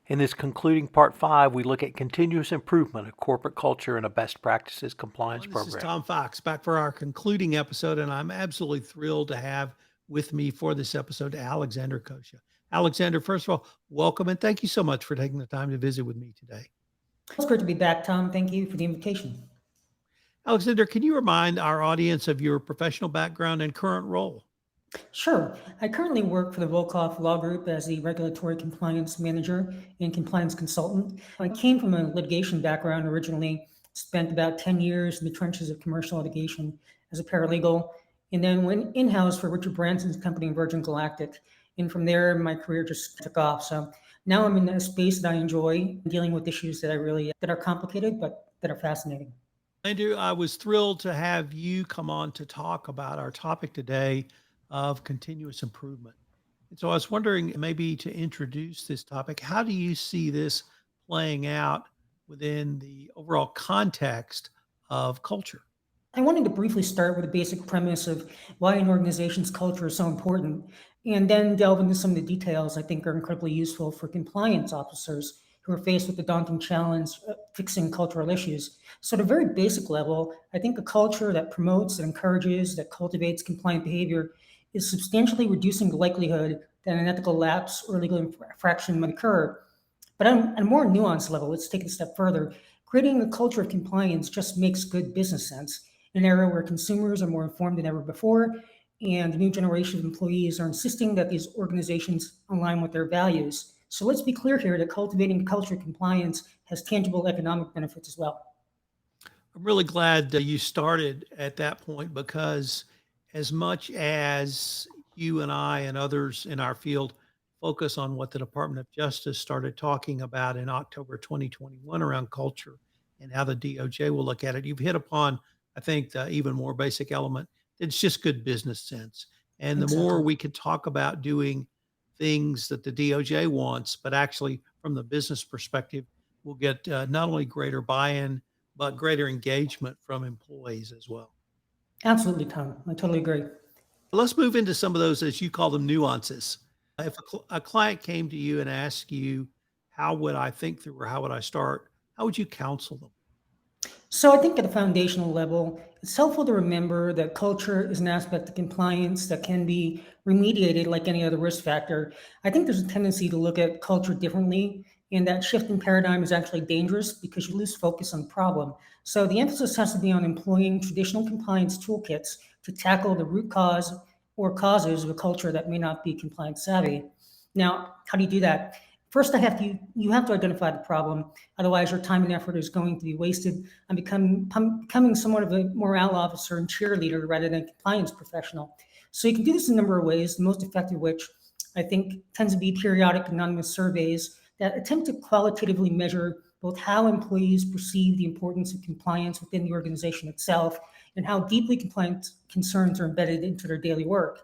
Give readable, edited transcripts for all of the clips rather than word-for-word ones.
In this concluding part 5, we look at continuous improvement of corporate culture and a best practices compliance This is program. Tom Fox back for our concluding episode, and I'm absolutely thrilled to have with me for this episode Alexander Kosha. Alexander, first of all, welcome and thank you so much for taking the time to visit with me today. It's great to be back, Tom. Thank you for the invitation. Alexander, can you remind our audience of your professional background and current role? Sure. I currently work for the Volkov Law Group as the regulatory compliance manager and compliance consultant. I came from a litigation background originally, spent about 10 years in the trenches of commercial litigation as a paralegal, and then went in-house for Richard Branson's company, Virgin Galactic. And from there, my career just took off. So now I'm in a space that I enjoy, dealing with issues that are complicated, but that are fascinating. Andrew, I was thrilled to have you come on to talk about our topic today of continuous improvement. And so I was wondering, maybe to introduce this topic, how do you see this playing out within the overall context of culture? I wanted to briefly start with a basic premise of why an organization's culture is so important, and then delve into some of the details I think are incredibly useful for compliance officers who are faced with the daunting challenge of fixing cultural issues. So, at a very basic level, I think a culture that promotes, that encourages, that cultivates compliant behavior is substantially reducing the likelihood that an ethical lapse or legal infraction might occur. But on a more nuanced level, let's take it a step further. Creating a culture of compliance just makes good business sense in an era where consumers are more informed than ever before, and the new generation of employees are insisting that these organizations align with their values. So let's be clear here that cultivating a culture of compliance has tangible economic benefits as well. I'm really glad that you started at that point because, as much as you and I and others in our field focus on what the Department of Justice started talking about in October 2021 around culture and how the DOJ will look at it, you've hit upon, I think, the even more basic element. It's just good business sense. And the more Exactly. we can talk about doing things that the DOJ wants, but actually from the business perspective, we'll get not only greater buy in, but greater engagement from employees as well. Absolutely, Tom. I totally agree. Let's move into some of those, as you call them, nuances. If a client came to you and asked you, how would I think through or how would I start? How would you counsel them? So I think at a foundational level, it's helpful to remember that culture is an aspect of compliance that can be remediated like any other risk factor. I think there's a tendency to look at culture differently, and that shift in paradigm is actually dangerous because you lose focus on the problem. So the emphasis has to be on employing traditional compliance toolkits to tackle the root cause or causes of a culture that may not be compliance savvy. Now, how do you do that? First, you have to identify the problem. Otherwise, your time and effort is going to be wasted on becoming somewhat of a morale officer and cheerleader rather than a compliance professional. So you can do this in a number of ways. The most effective of which I think tends to be periodic anonymous surveys that attempt to qualitatively measure both how employees perceive the importance of compliance within the organization itself and how deeply compliance concerns are embedded into their daily work.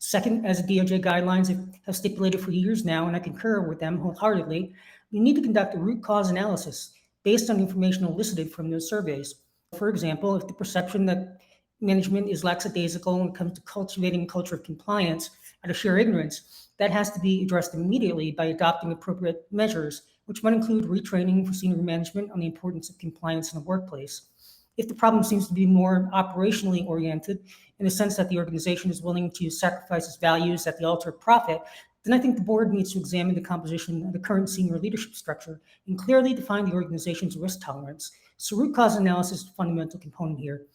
Second, as the DOJ guidelines have stipulated for years now, and I concur with them wholeheartedly, you need to conduct a root cause analysis based on the information elicited from those surveys. For example, if the perception that management is lackadaisical when it comes to cultivating a culture of compliance out of sheer ignorance, that has to be addressed immediately by adopting appropriate measures, which might include retraining for senior management on the importance of compliance in the workplace. If the problem seems to be more operationally oriented, in the sense that the organization is willing to sacrifice its values at the altar of profit, then I think the board needs to examine the composition of the current senior leadership structure and clearly define the organization's risk tolerance. So, root cause analysis is a fundamental component here.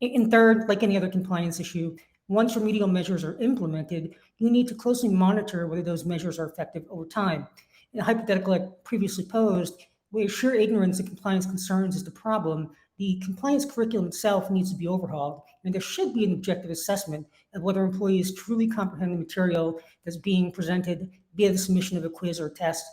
And third, like any other compliance issue, once remedial measures are implemented, you need to closely monitor whether those measures are effective over time. In a hypothetical I previously posed, where sheer ignorance of compliance concerns is the problem, the compliance curriculum itself needs to be overhauled, and there should be an objective assessment of whether employees truly comprehend the material that's being presented via the submission of a quiz or a test.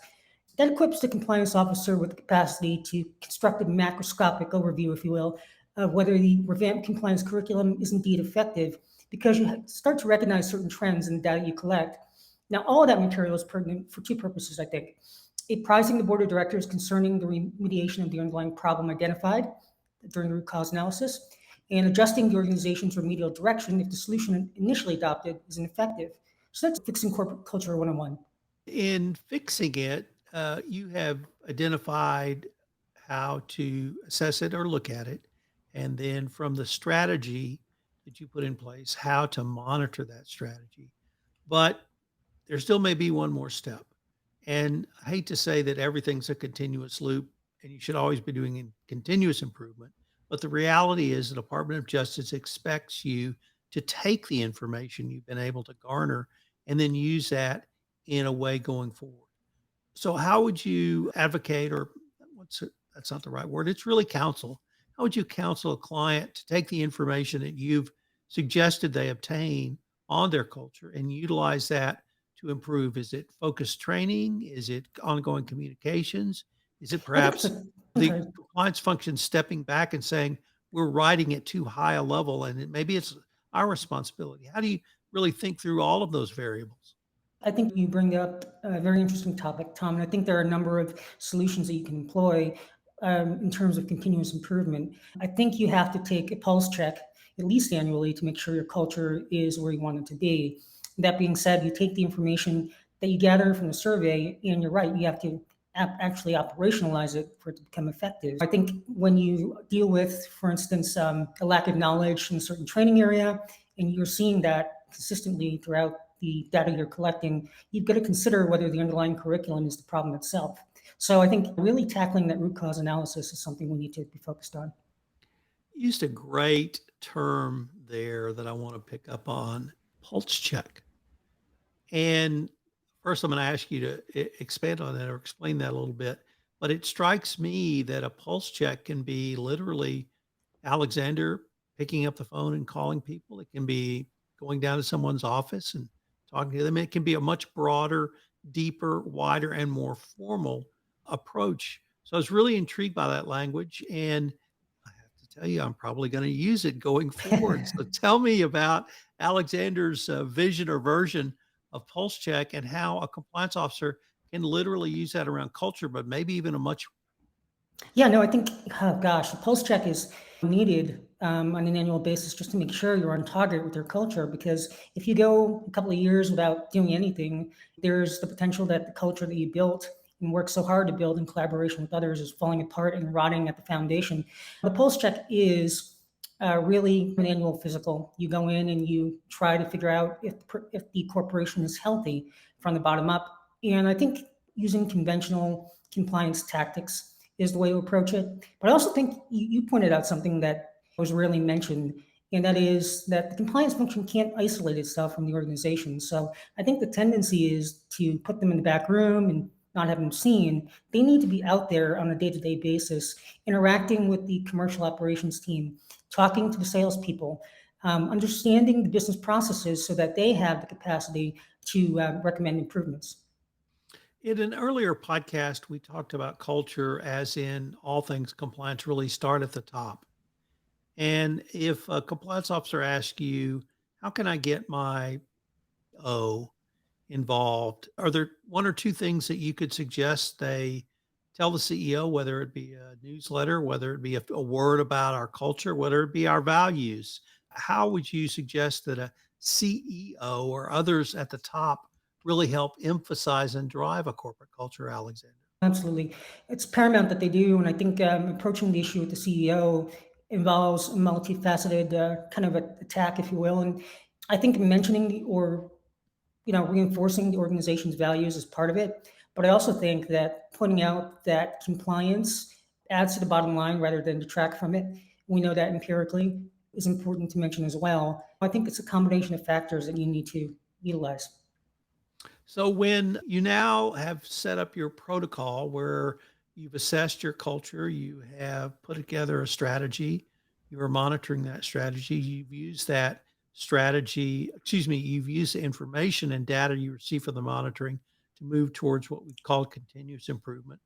That equips the compliance officer with the capacity to construct a macroscopic overview, if you will, of whether the revamped compliance curriculum is indeed effective, because you start to recognize certain trends in the data you collect. Now, all of that material is pertinent for two purposes, I think. Apprising the board of directors concerning the remediation of the underlying problem identified during the root cause analysis, and adjusting the organization's remedial direction if the solution initially adopted is ineffective. So that's fixing corporate culture 101. In fixing it, You have identified how to assess it or look at it, and then from the strategy that you put in place, how to monitor that strategy. But there still may be one more step. And I hate to say that everything's a continuous loop and you should always be doing continuous improvement. But the reality is the Department of Justice expects you to take the information you've been able to garner and then use that in a way going forward. So how would you advocate or what's it, that's not the right word. It's really counsel. How would you counsel a client to take the information that you've suggested they obtain on their culture and utilize that to improve? Is it focused training? Is it ongoing communications? Is it I think it's perhaps a I'm the sorry. compliance function stepping back and saying, we're riding at too high a level and maybe it's our responsibility? How do you really think through all of those variables? I think you bring up a very interesting topic, Tom, and I think there are a number of solutions that you can employ in terms of continuous improvement. I think you have to take a pulse check at least annually to make sure your culture is where you want it to be. That being said, you take the information that you gather from the survey, and you're right, you have to actually operationalize it for it to become effective. I think when you deal with, for instance, a lack of knowledge in a certain training area, and you're seeing that consistently throughout the data you're collecting, you've got to consider whether the underlying curriculum is the problem itself. So I think really tackling that root cause analysis is something we need to be focused on. You used a great term there that I want to pick up on, pulse check. And first, I'm going to ask you to expand on that or explain that a little bit. But it strikes me that a pulse check can be literally Alexander picking up the phone and calling people. It can be going down to someone's office and talking to them. It can be a much broader, deeper, wider, and more formal approach. So I was really intrigued by that language. And I have to tell you, I'm probably going to use it going forward. So tell me about Alexander's vision or version of Pulse Check and how a compliance officer can literally use that around culture, but maybe even a much Yeah, no, I think, oh gosh, a pulse check is needed on an annual basis just to make sure you're on target with your culture. Because if you go a couple of years without doing anything, there's the potential that the culture that you built and worked so hard to build in collaboration with others is falling apart and rotting at the foundation. The pulse check is really an annual physical. You go in and you try to figure out if the corporation is healthy from the bottom up. And I think using conventional compliance tactics is the way to approach it. But I also think you pointed out something that was rarely mentioned, and that is that the compliance function can't isolate itself from the organization. So I think the tendency is to put them in the back room and not have them seen. They need to be out there on a day-to-day basis, interacting with the commercial operations team, talking to the salespeople, understanding the business processes so that they have the capacity to recommend improvements. In an earlier podcast, we talked about culture as in all things compliance really start at the top. And if a compliance officer asks you, how can I get my O involved? Are there one or two things that you could suggest they tell the CEO, whether it be a newsletter, whether it be a word about our culture, whether it be our values? How would you suggest that a CEO or others at the top really help emphasize and drive a corporate culture, Alexander? Absolutely. It's paramount that they do. And I think approaching the issue with the CEO involves a multifaceted kind of attack, if you will. And I think mentioning or reinforcing the organization's values is part of it. But I also think that pointing out that compliance adds to the bottom line rather than detract from it. We know that empirically is important to mention as well. I think it's a combination of factors that you need to utilize. So when you now have set up your protocol where you've assessed your culture, you have put together a strategy, you are monitoring that strategy, you've used that strategy, excuse me, you've used the information and data you receive from the monitoring to move towards what we call continuous improvement.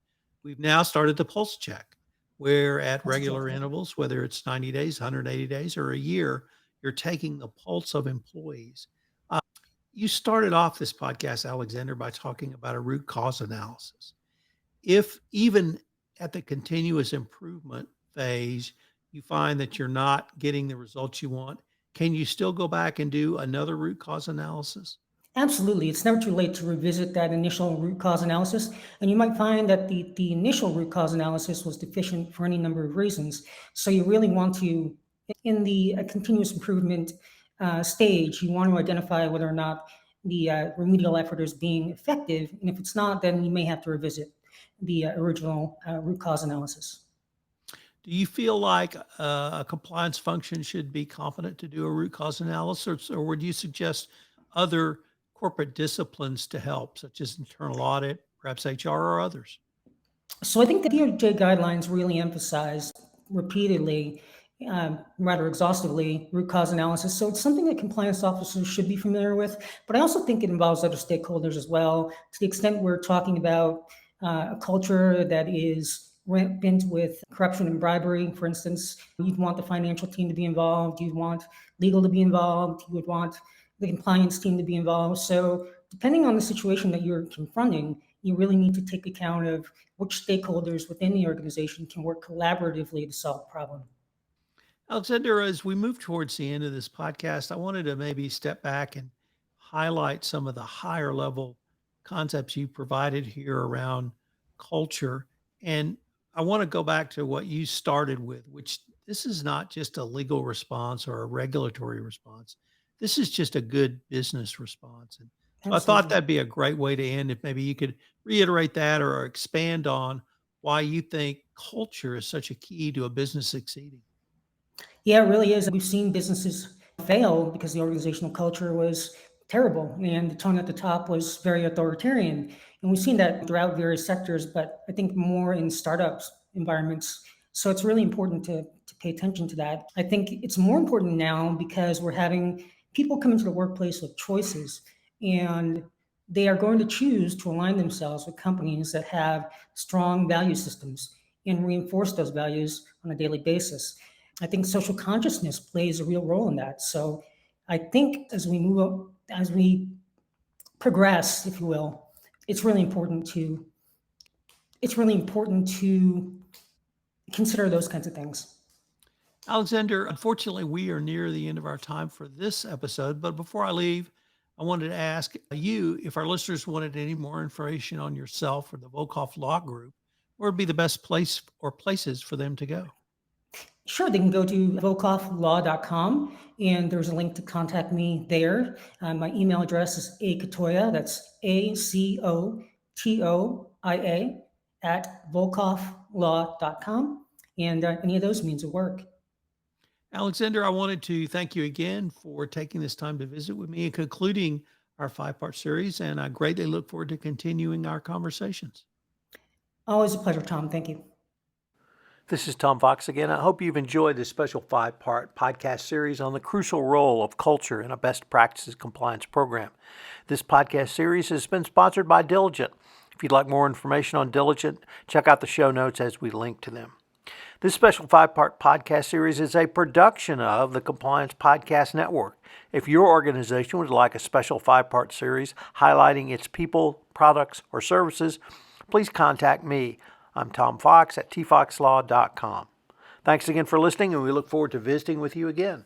We've now started the pulse check, where at That's regular exactly. intervals, whether it's 90 days, 180 days, or a year, you're taking the pulse of employees. You started off this podcast, Alexander, by talking about a root cause analysis. If even at the continuous improvement phase, you find that you're not getting the results you want, can you still go back and do another root cause analysis? Absolutely. It's never too late to revisit that initial root cause analysis. And you might find that the initial root cause analysis was deficient for any number of reasons. So you really want to, in the continuous improvement stage, you want to identify whether or not the remedial effort is being effective. And if it's not, then you may have to revisit the original root cause analysis. Do you feel like a compliance function should be competent to do a root cause analysis, or would you suggest other corporate disciplines to help, such as internal audit, perhaps HR or others? So I think the DOJ guidelines really emphasize repeatedly, rather exhaustively, root cause analysis. So it's something that compliance officers should be familiar with. But I also think it involves other stakeholders as well. To the extent we're talking about a culture that is rampant with corruption and bribery, for instance, you'd want the financial team to be involved, you'd want legal to be involved, you would want the compliance team to be involved. So depending on the situation that you're confronting, you really need to take account of which stakeholders within the organization can work collaboratively to solve the problem. Alexander, as we move towards the end of this podcast, I wanted to maybe step back and highlight some of the higher level concepts you provided here around culture. And I want to go back to what you started with, which this is not just a legal response or a regulatory response. This is just a good business response. And so I thought Absolutely. that'd be a great way to end if maybe you could reiterate that or expand on why you think culture is such a key to a business succeeding. Yeah, it really is. We've seen businesses fail because the organizational culture was terrible and the tone at the top was very authoritarian. And we've seen that throughout various sectors, but I think more in startups environments. So it's really important to pay attention to that. I think it's more important now because we're having people come into the workplace with choices and they are going to choose to align themselves with companies that have strong value systems and reinforce those values on a daily basis. I think social consciousness plays a real role in that. So I think as we progress, if you will, it's really important to it's really important to consider those kinds of things. Alexander, unfortunately, we are near the end of our time for this episode. But before I leave, I wanted to ask you if our listeners wanted any more information on yourself or the Volkov Law Group, where would be the best place or places for them to go? Sure, they can go to volkofflaw.com and there's a link to contact me there. My email address is akatoya, that's ACOTOIA at volkofflaw.com. And any of those means of work. Alexander, I wanted to thank you again for taking this time to visit with me and concluding our 5-part series. And I greatly look forward to continuing our conversations. Always a pleasure, Tom. Thank you. This is Tom Fox again. I hope you've enjoyed this special 5-part podcast series on the crucial role of culture in a best practices compliance program. This podcast series has been sponsored by Diligent. If you'd like more information on Diligent, check out the show notes as we link to them. This special 5-part podcast series is a production of the Compliance Podcast Network. If your organization would like a special 5-part series highlighting its people, products, or services, please contact me. I'm Tom Fox at tfoxlaw.com. Thanks again for listening, and we look forward to visiting with you again.